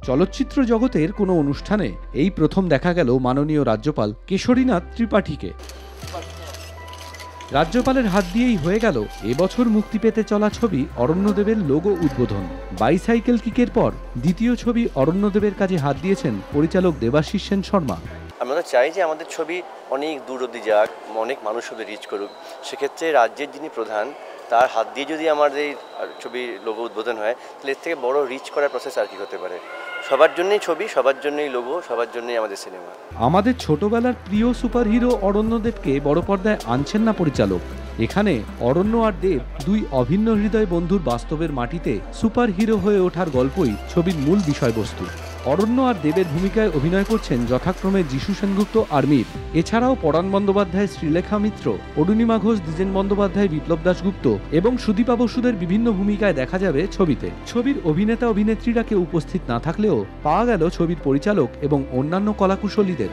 চলচ্চিত্র জগতের কোনো অনুষ্ঠানে এই প্রথম দেখা গেল মাননীয় রাজ্যপাল কেশরীনাথ ত্রিপাঠীকে। রাজ্যপালের হাত দিয়েই হয়ে গেল এবছর মুক্তি পেতে চলা ছবি অরণ্যদেবের লোগো উদ্বোধন। বাইসাইকেল কিকের পর দ্বিতীয় ছবি অরণ্যদেবের কাজে হাত দিয়েছেন পরিচালক দেবাশিস সেন শর্মা। আমরা চাই যে আমাদের ছবি অনেক দূর অব্দি যাক, অনেক মানুষ অব্দি রিচ করুক। সেক্ষেত্রে রাজ্যের যিনি প্রধান, তার হাত দিয়ে যদি আমাদের এই ছবির লোগো উদ্বোধন হয়, তাহলে এর থেকে বড় রিচ করার প্রসেস আর কি হতে পারে। সবার জন্যই ছবি, সবার জন্যই লোগো, সবার জন্যই আমাদের সিনেমা। আমাদের ছোটবেলার প্রিয় সুপারহিরো অরণ্যদেবকে বড় পর্দায় আনছেন না পরিচালক। এখানে অরণ্য আর দেব দুই অভিন্ন হৃদয় বন্ধুর বাস্তবের মাটিতে সুপারহিরো হয়ে ওঠার গল্পই ছবির মূল বিষয়বস্তু। অরণ্য আর দেবের ভূমিকায় অভিনয় করছেন যথাক্রমে যিশু সেনগুপ্ত আর মীর। এছাড়াও পরাণ বন্দ্যোপাধ্যায়, শ্রীলেখা মিত্র, অরুণিমা ঘোষ, দ্বিজেন বন্দ্যোপাধ্যায়, বিপ্লব দাশগুপ্ত এবং সুদীপা বসুদের বিভিন্ন ভূমিকায় দেখা যাবে ছবিতে। ছবির অভিনেতা অভিনেত্রীরা কেউ উপস্থিত না থাকলেও পাওয়া গেল ছবির পরিচালক এবং অন্যান্য কলাকুশলীদের।